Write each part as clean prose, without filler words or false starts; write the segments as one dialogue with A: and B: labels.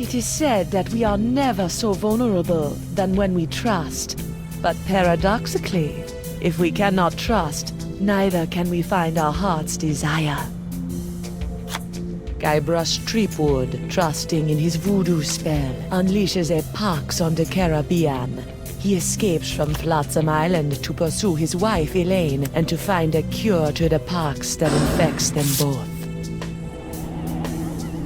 A: It is said that we are never so vulnerable than when we trust. But paradoxically, if we cannot trust, neither can we find our heart's desire. Guybrush Threepwood, trusting in his voodoo spell, unleashes a pox on the Caribbean. He escapes from Flotsam Island to pursue his wife Elaine and to find a cure to the pox that infects them both.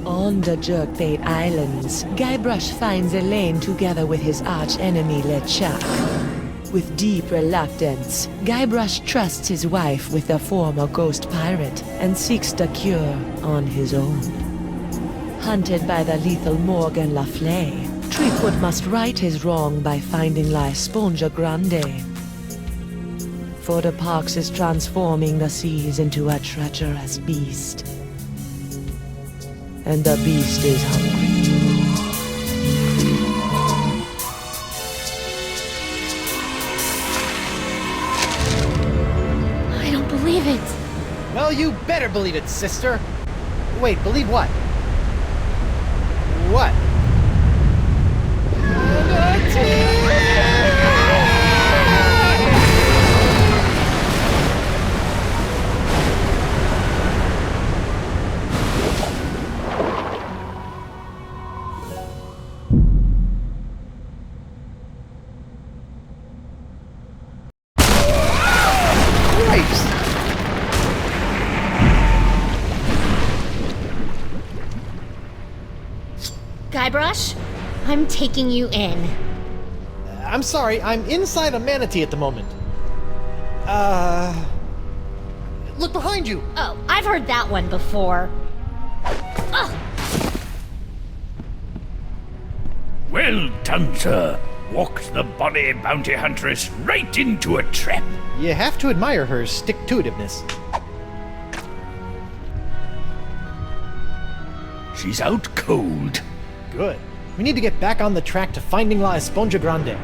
A: On the Jerkbait Islands, Guybrush finds Elaine together with his arch-enemy LeChuck. With deep reluctance, Guybrush trusts his wife with the former ghost pirate and seeks the cure on his own. Hunted by the lethal Morgan Leflay, Threepwood must right his wrong by finding La Esponja Grande. For the pox is transforming the seas into a treacherous beast. And the beast is hungry.
B: I don't believe it.
C: Well, you better believe it, sister. Wait, believe what? What?
B: Guybrush, I'm taking you in.
C: I'm sorry, I'm inside a manatee at the moment. Look behind you!
B: Oh, I've heard that one before. Ugh.
D: Well done, sir. Walked the bonny bounty huntress right into a trap.
C: You have to admire her stick-to-itiveness.
D: She's out cold.
C: Good. We need to get back on the track to finding La Esponja Grande.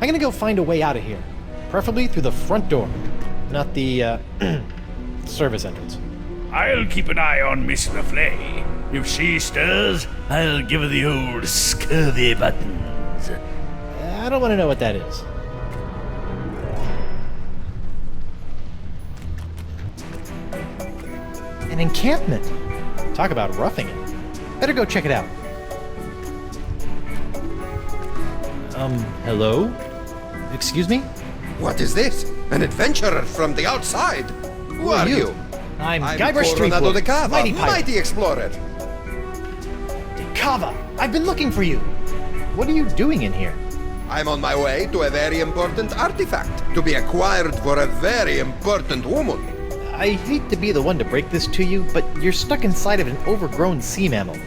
C: I'm gonna go find a way out of here. Preferably through the front door, not the, service entrance.
D: I'll keep an eye on Miss Leflay. If she stirs, I'll give her the old scurvy buttons.
C: I don't want to know what that is. An encampment. Talk about roughing it. Better go check it out. Hello? Excuse me?
E: What is this? An adventurer from the outside? Who are you?
C: I'm Guybrush
E: Coronado de
C: Threepwood,
E: Cava,
C: mighty pirate.
E: mighty explorer.
C: Cava! I've been looking for you! What are you doing in here?
E: I'm on my way to a very important artifact, to be acquired for a very important woman.
C: I hate to be the one to break this to you, but you're stuck inside of an overgrown sea mammal.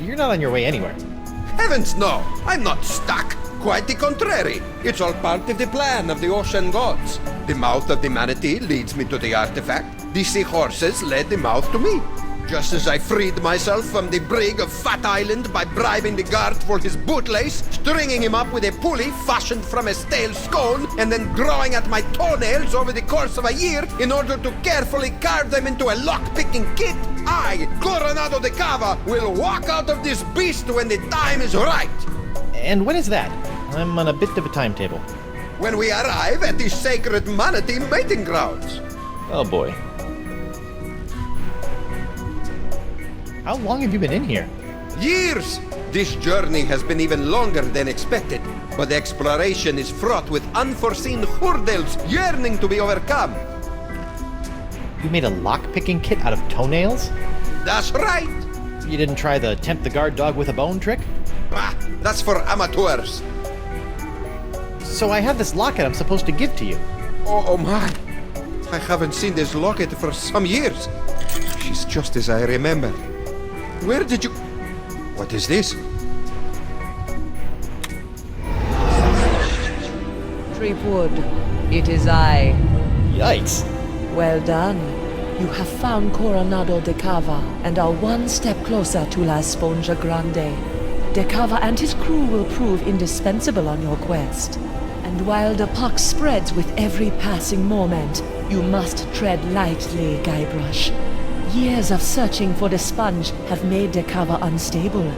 C: You're not on your way anywhere.
E: Heavens no, I'm not stuck. Quite the contrary. It's all part of the plan of the ocean gods. The mouth of the Manatee leads me to the artifact. The seahorses led the mouth to me. Just as I freed myself from the brig of Fat Island by bribing the guard for his bootlace, stringing him up with a pulley fashioned from a stale scone, and then growing at my toenails over the course of a year in order to carefully carve them into a lock-picking kit, I, Coronado de Cava, will walk out of this beast when the time is right.
C: And when is that? I'm on a bit of a timetable.
E: When we arrive at the sacred Manatee mating grounds.
C: Oh boy. How long have you been in here?
E: Years! This journey has been even longer than expected, but the exploration is fraught with unforeseen hurdles yearning to be overcome.
C: You made a lock-picking kit out of toenails?
E: That's right!
C: You didn't try the tempt the guard dog with a bone trick?
E: Bah, that's for amateurs.
C: So I have this locket I'm supposed to give to you.
E: Oh my! I haven't seen this locket for some years. She's just as I remember. Where did you... What is this?
A: Threepwood, it is I.
C: Yikes.
A: Well done. You have found Coronado de Cava and are one step closer to La Esponja Grande. De Cava and his crew will prove indispensable on your quest. And while the pox spreads with every passing moment, you must tread lightly, Guybrush. Years of searching for the sponge have made De Cava unstable.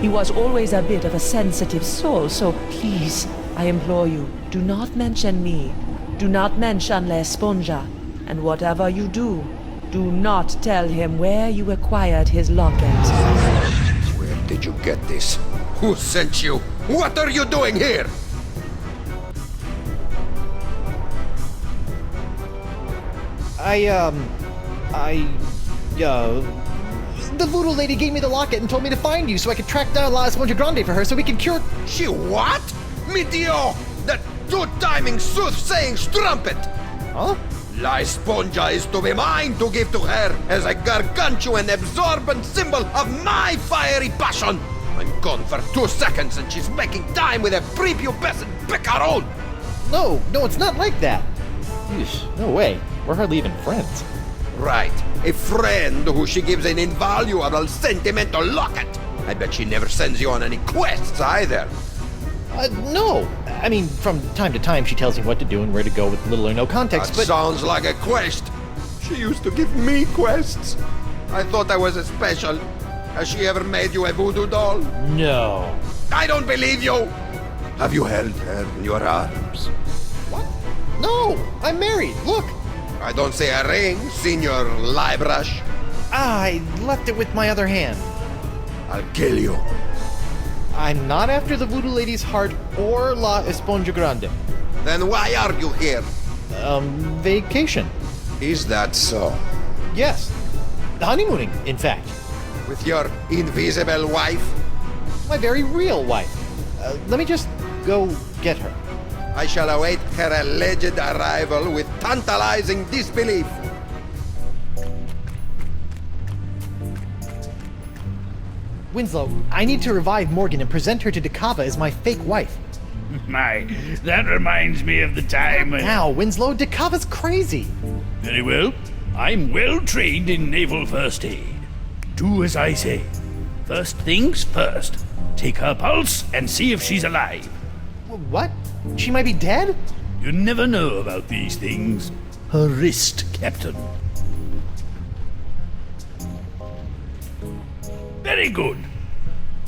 A: He was always a bit of a sensitive soul, so please, I implore you, do not mention me. Do not mention La Esponja. And whatever you do, do not tell him where you acquired his locket.
E: Where did you get this? Who sent you? What are you doing here?
C: The Voodoo Lady gave me the locket and told me to find you so I could track down La Esponja Grande for her so we can cure...
E: She what? Meteor! That two-timing soothsaying strumpet!
C: Huh?
E: La Esponja is to be mine to give to her as a gargantuan absorbent symbol of my fiery passion! I'm gone for 2 seconds and she's making time with a prepubescent picaron!
C: No, it's not like that. Eesh, no way. We're hardly even friends.
E: Right, a friend who she gives an invaluable sentimental locket. I bet she never sends you on any quests either.
C: No. I mean, from time to time she tells me what to do and where to go with little or no context,
E: That
C: but...
E: sounds like a quest. She used to give me quests. I thought I was a special. Has she ever made you a voodoo doll?
C: No.
E: I don't believe you! Have you held her in your arms?
C: What? No! I'm married! Look!
E: I don't see a ring, Senor Guybrush.
C: I left it with my other hand.
E: I'll kill you.
C: I'm not after the Voodoo Lady's heart or La Esponja Grande.
E: Then why are you here?
C: Vacation.
E: Is that so?
C: Yes. Honeymooning, in fact.
E: With your invisible wife?
C: My very real wife. Let me just go get her.
E: I shall await her alleged arrival with tantalizing disbelief.
C: Winslow, I need to revive Morgan and present her to Dakava as my fake wife.
D: My, that reminds me of the time when...
C: Now, Winslow, Dakava's crazy.
D: Very well. I'm well trained in naval first aid. Do as I say. First things first. Take her pulse and see if she's alive.
C: What? She might be dead?
D: You never know about these things. Her wrist, Captain. Very good.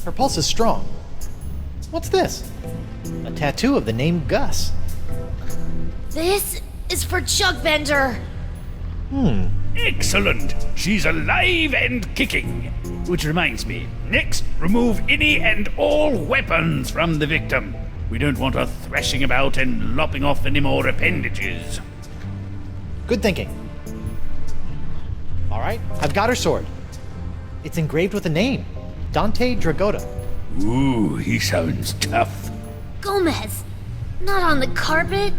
C: Her pulse is strong. What's this? A tattoo of the name Gus.
B: This is for Chuckbender.
D: Excellent. She's alive and kicking. Which reminds me, next, remove any and all weapons from the victim. We don't want her thrashing about and lopping off any more appendages.
C: Good thinking. All right, I've got her sword. It's engraved with a name, Dante Dragota.
D: Ooh, he sounds tough.
B: Gomez, not on the carpet.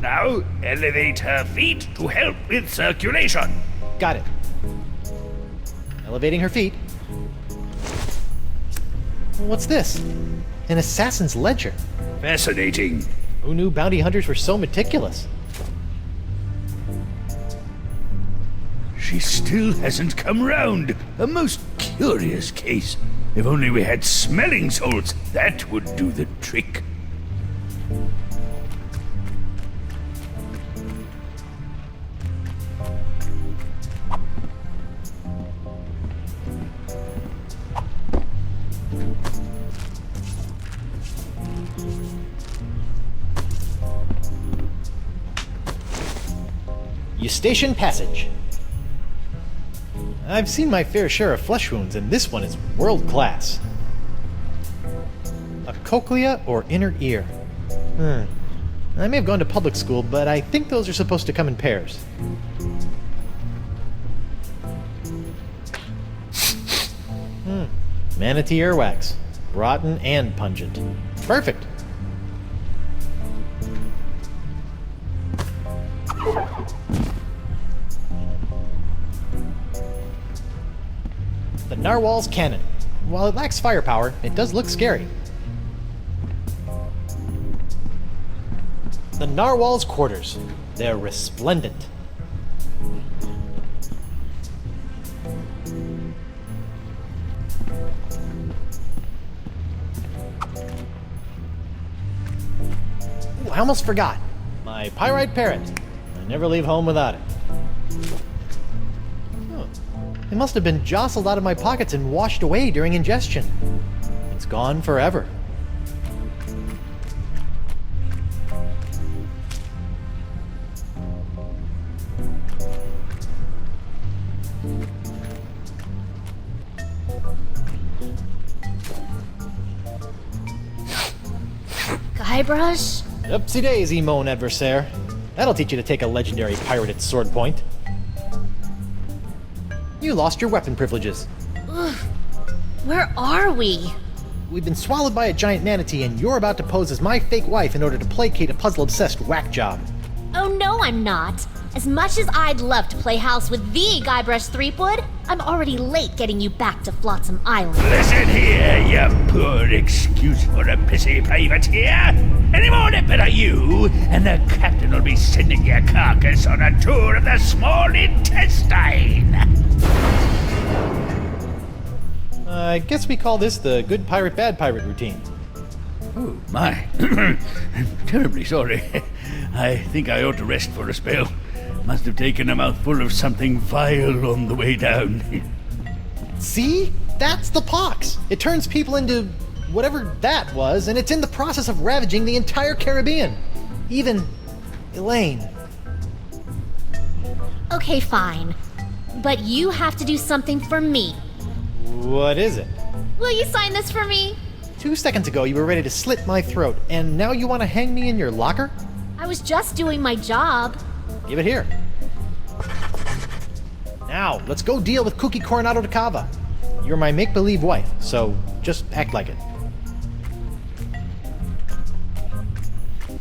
D: Now, elevate her feet to help with circulation.
C: Got it. Elevating her feet. What's this? An assassin's ledger.
D: Fascinating.
C: Who knew bounty hunters were so meticulous?
D: She still hasn't come round. A most curious case. If only we had smelling salts, that would do the trick.
C: Eustachian Passage. I've seen my fair share of flesh wounds, and this one is world class. A cochlea or inner ear. I may have gone to public school, but I think those are supposed to come in pairs. Manatee earwax. Rotten and pungent. Perfect. The Narwhal's cannon. While it lacks firepower, it does look scary. The Narwhal's quarters. They're resplendent. Ooh, I almost forgot. My pyrite parrot. I never leave home without it. It must have been jostled out of my pockets and washed away during ingestion. gone forever.
B: Guybrush?
C: Upsy daisy, mon adversaire. That'll teach you to take a legendary pirated sword point. You lost your weapon privileges.
B: Ugh. Where are we?
C: We've been swallowed by a giant manatee, and you're about to pose as my fake wife in order to placate a puzzle-obsessed whack job.
B: Oh no, I'm not. As much as I'd love to play house with the Guybrush Threepwood, I'm already late getting you back to Flotsam Island.
D: Listen here, you poor excuse for a pissy privateer. Any more nipper are you, and the captain will be sending your carcass on a tour of the small intestine.
C: I guess we call this the good pirate, bad pirate routine.
D: Oh, my. I'm terribly sorry. I think I ought to rest for a spell. Must have taken a mouthful of something vile on the way down.
C: See? That's the pox. It turns people into whatever that was, and it's in the process of ravaging the entire Caribbean. Even Elaine.
B: Okay, fine. But you have to do something for me.
C: What is it?
B: Will you sign this for me?
C: 2 seconds ago, you were ready to slit my throat, and now you want to hang me in your locker?
B: I was just doing my job.
C: Give it here. Now, let's go deal with Cookie Coronado de Cava. You're my make-believe wife, so just act like it.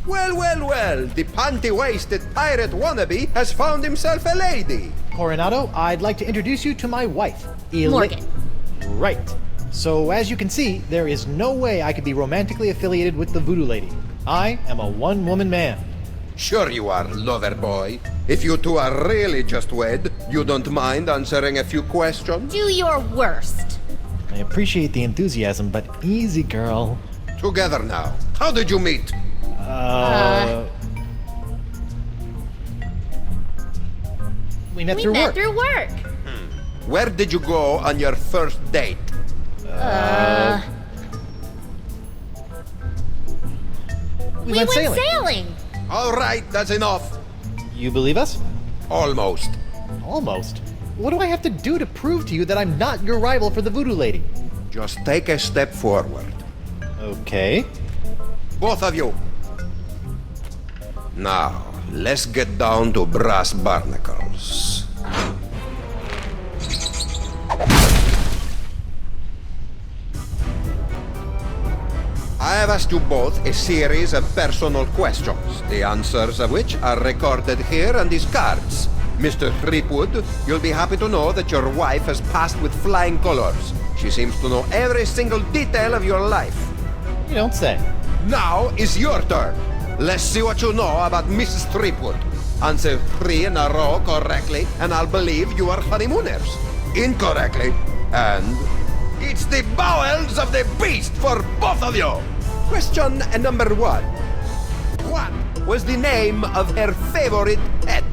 E: Well, well, well, the panty-waisted pirate wannabe has found himself a lady.
C: Coronado, I'd like to introduce you to my wife,
B: Morgan.
C: Right. So, as you can see, there is no way I could be romantically affiliated with the Voodoo Lady. I am a one-woman man.
E: Sure you are, lover boy. If you two are really just wed, you don't mind answering a few questions?
B: Do your worst.
C: I appreciate the enthusiasm, but easy, girl.
E: Together now. How did you meet?
C: We met
B: We
C: through
B: met
C: work.
B: through work.
E: Where did you go on your first date?
C: We
B: went
C: sailing.
B: sailing.
E: All right, that's enough.
C: You believe us?
E: Almost.
C: Almost. What do I have to do to prove to you that I'm not your rival for the Voodoo Lady?
E: Just take a step forward.
C: Okay.
E: Both of you. Now, let's get down to brass barnacles. I have asked you both a series of personal questions, the answers of which are recorded here on these cards. Mr. Threepwood, you'll be happy to know that your wife has passed with flying colors. She seems to know every single detail of your life.
C: You don't say.
E: Now is your turn. Let's see what you know about Mrs. Threepwood. Answer 3 in a row correctly, and I'll believe you are honeymooners. Incorrectly, and it's the bowels of the beast for both of you. Question number 1. What was the name of her favorite pet?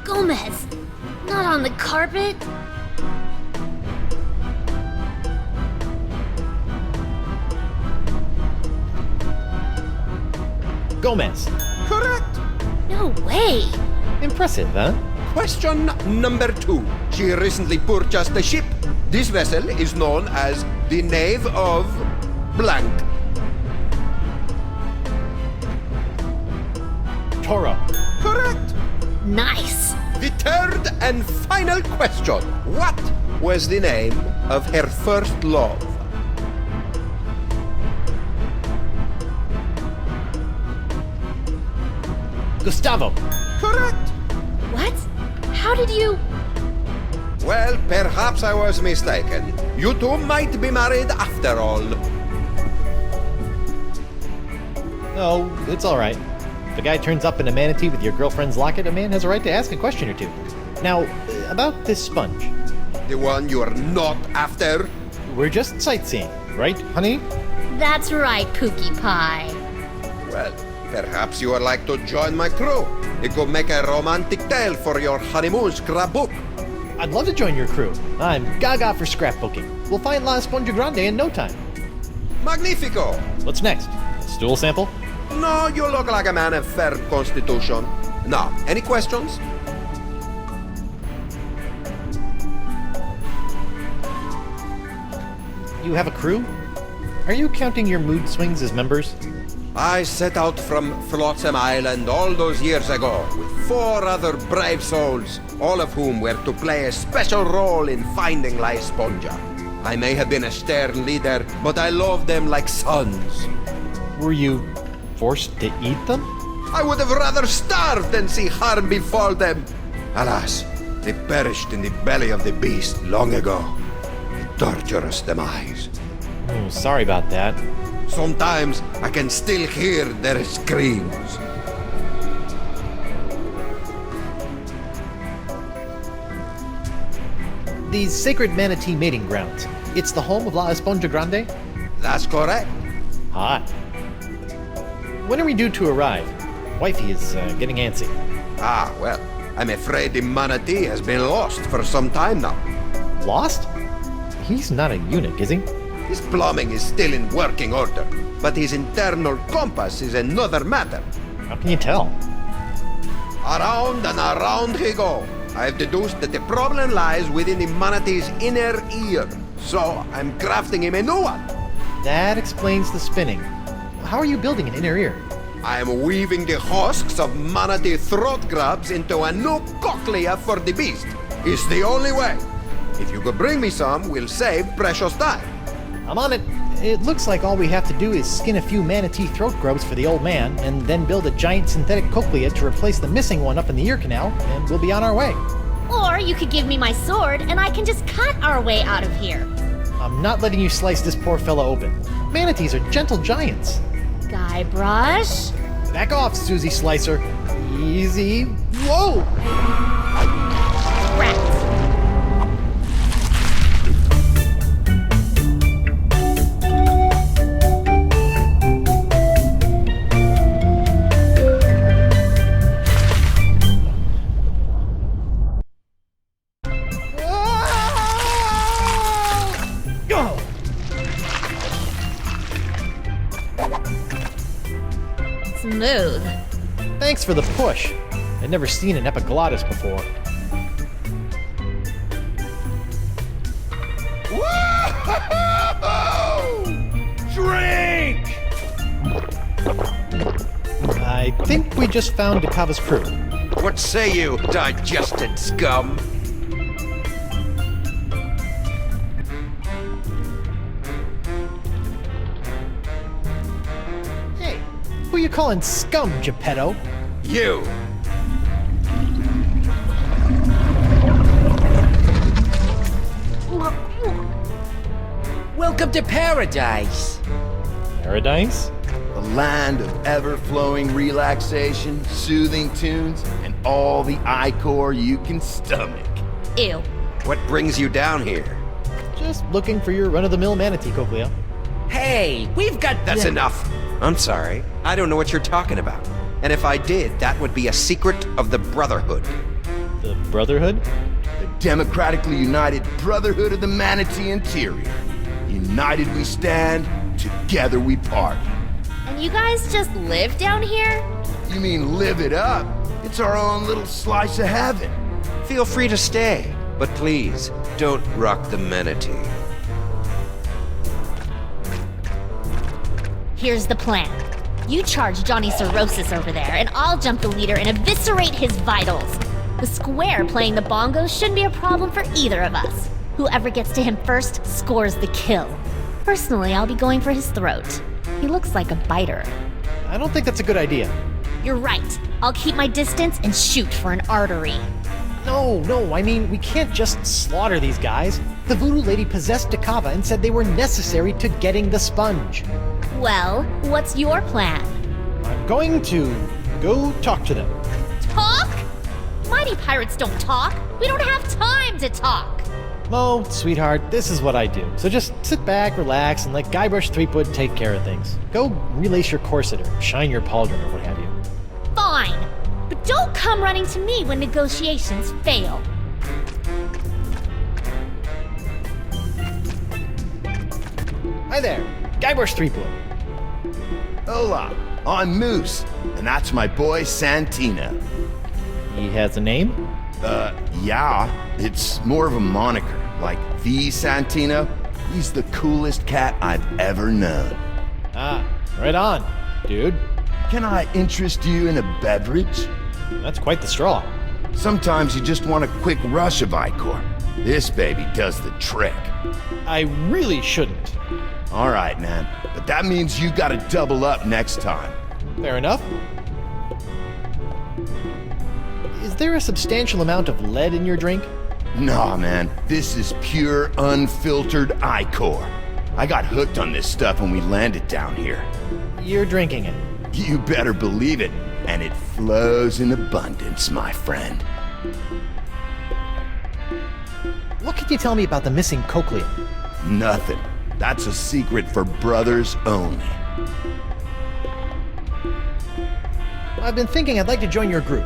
B: Gomez. Not on the carpet.
C: Gomez.
E: Correct.
B: No way.
C: Impressive, huh?
E: Question number 2. She recently purchased a ship. This vessel is known as the Knave of Blank.
C: Toro.
E: Correct.
B: Nice.
E: The third and final question. What was the name of her first love?
C: Gustavo.
E: Correct.
B: What? How did you...
E: Well, perhaps I was mistaken. You two might be married after all.
C: Oh, it's all right. If a guy turns up in a manatee with your girlfriend's locket, a man has a right to ask a question or two. Now, about this sponge.
E: The one you're not after?
C: We're just sightseeing, right, honey?
B: That's right, Pookie Pie.
E: Well, Perhaps you would like to join my crew. It could make a romantic tale for your honeymoon scrapbook.
C: I'd love to join your crew. I'm gaga for scrapbooking. We'll find La Esponja Grande in no time.
E: Magnifico!
C: What's next? Stool sample?
E: No, you look like a man of firm constitution. Now, any questions?
C: You have a crew? Are you counting your mood swings as members?
E: I set out from Flotsam Island all those years ago with 4 other brave souls, all of whom were to play a special role in finding La Esponja. I may have been a stern leader, but I loved them like sons.
C: Were you forced to eat them?
E: I would have rather starved than see harm befall them. Alas, they perished in the belly of the beast long ago. A torturous demise.
C: Oh, sorry about that.
E: Sometimes I can still hear their screams.
C: These sacred Manatee mating grounds. It's the home of La Esponja Grande?
E: That's correct.
C: Hot. When are we due to arrive? Wifey is getting antsy.
E: Ah, well, I'm afraid the Manatee has been lost for some time now.
C: Lost? He's not a eunuch, is he?
E: His plumbing is still in working order, but his internal compass is another matter.
C: How can you tell?
E: Around and around he go. I've deduced that the problem lies within the Manatee's inner ear, so I'm crafting him a new one.
C: That explains the spinning. How are you building an inner ear?
E: I am weaving the husks of Manatee throat grabs into a new cochlea for the beast. It's the only way. If you could bring me some, we'll save precious time.
C: I'm on it. It looks like all we have to do is skin a few manatee throat grubs for the old man, and then build a giant synthetic cochlea to replace the missing one up in the ear canal, and we'll be on our way.
B: Or you could give me my sword and I can just cut our way out of here.
C: I'm not letting you slice this poor fella open. Manatees are gentle giants.
B: Guybrush?
C: Back off, Susie Slicer. Easy. Whoa!
B: Rats. Smooth.
C: Thanks for the push. I'd never seen an epiglottis before.
D: Drink!
C: I think we just found Dakava's crew.
E: What say you, digested scum?
C: Hey, who you calling scum, Geppetto?
E: You!
F: Welcome to paradise.
C: Paradise?
G: A land of ever-flowing relaxation, soothing tunes, and all the ichor you can stomach.
B: Ew.
E: What brings you down here?
C: Just looking for your run-of-the-mill manatee cochlea.
F: Hey, we've got
E: That's enough. I'm sorry. I don't know what you're talking about. And if I did, that would be a secret of the Brotherhood.
C: The Brotherhood?
G: The democratically united Brotherhood of the Manatee Interior. United we stand, together we party.
B: And you guys just live down here?
G: You mean live it up? It's our own little slice of heaven.
E: Feel free to stay, but please, don't rock the Manatee.
B: Here's the plan. You charge Johnny Cirrhosis over there, and I'll jump the leader and eviscerate his vitals. The square playing the bongos shouldn't be a problem for either of us. Whoever gets to him first scores the kill. Personally, I'll be going for his throat. He looks like a biter.
C: I don't think that's a good idea.
B: You're right. I'll keep my distance and shoot for an artery.
C: No, I mean, we can't just slaughter these guys. The Voodoo Lady possessed Dakava and said they were necessary to getting the sponge.
B: Well, what's your plan?
C: I'm going to go talk to them.
B: Talk? Mighty pirates don't talk. We don't have time to talk.
C: Mo, sweetheart, this is what I do. So just sit back, relax, and let Guybrush Threepwood take care of things. Go relace your corset or shine your pauldron or what have you.
B: Fine, but don't come running to me when negotiations fail.
C: Hi there, Guybrush Threepwood.
G: Hola, I'm Moose, and that's my boy Santino.
C: He has a name?
G: Yeah, it's more of a moniker, like the Santino. He's the coolest cat I've ever known.
C: Ah, right on, dude.
G: Can I interest you in a beverage?
C: That's quite the straw.
G: Sometimes you just want a quick rush of Icor. This baby does the trick.
C: I really shouldn't.
G: All right, man, but that means you gotta double up next time.
C: Fair enough. Is there a substantial amount of lead in your drink?
G: Nah, man, this is pure, unfiltered Icor. I got hooked on this stuff when we landed down here.
C: You're drinking it.
G: You better believe it, and it flows in abundance, my friend.
C: What can you tell me about the missing cochlea?
G: Nothing. That's a secret for brothers only.
C: I've been thinking I'd like to join your group.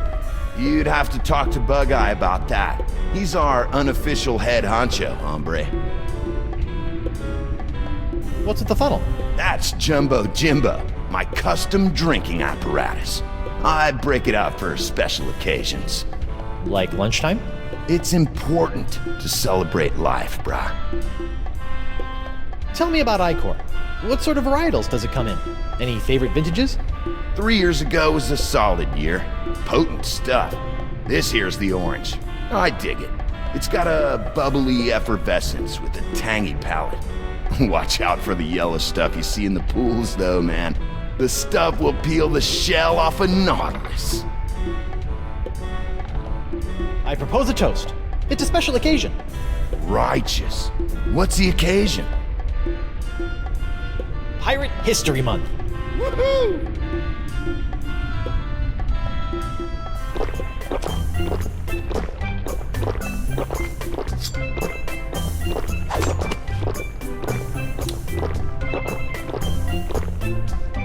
G: You'd have to talk to Bug-Eye about that. He's our unofficial head honcho, hombre.
C: What's with the funnel?
G: That's Jumbo Jimbo, my custom drinking apparatus. I break it out for special occasions.
C: Like lunchtime?
G: It's important to celebrate life, brah.
C: Tell me about Icor. What sort of varietals does it come in? Any favorite vintages?
G: 3 years ago was a solid year. Potent stuff. This here's the orange. I dig it. It's got a bubbly effervescence with a tangy palate. Watch out for the yellow stuff you see in the pools, though, man. The stuff will peel the shell off a nautilus.
C: I propose a toast. It's a special occasion.
G: Righteous. What's the occasion?
C: Pirate History Month.
G: Woohoo!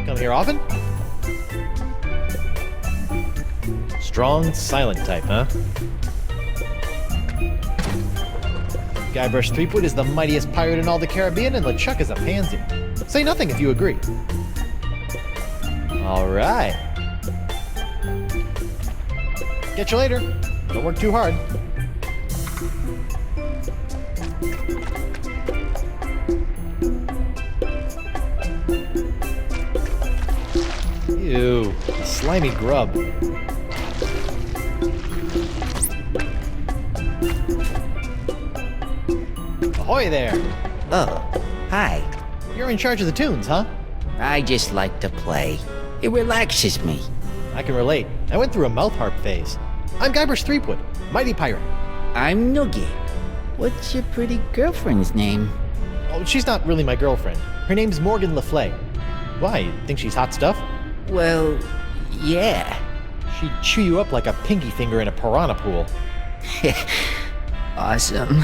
C: Come here often? Strong, silent type, huh? Guybrush Threepwood is the mightiest pirate in all the Caribbean, and LeChuck is a pansy. Say nothing if you agree. All right. Catch you later. Don't work too hard. Ew, slimy grub. Ahoy there!
F: Oh, hi.
C: You're in charge of the tunes, huh?
F: I just like to play. It relaxes me.
C: I can relate. I went through a mouth harp phase. I'm Guybrush Threepwood, mighty pirate.
F: I'm Noogie. What's your pretty girlfriend's name?
C: Oh, she's not really my girlfriend. Her name's Morgan Leflay. Why, you think she's hot stuff?
F: Well, yeah.
C: She'd chew you up like a pinky finger in a piranha pool.
F: Awesome.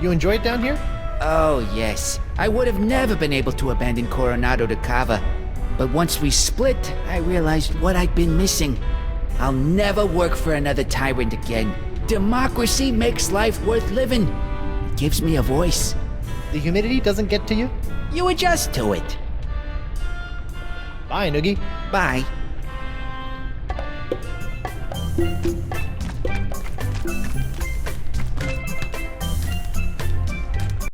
C: You enjoy it down here?
F: Oh, yes. I would have never been able to abandon Coronado de Cava. But once we split, I realized what I'd been missing. I'll never work for another tyrant again. Democracy makes life worth living. It gives me a voice.
C: The humidity doesn't get to you?
F: You adjust to it.
C: Bye, Noogie.
F: Bye.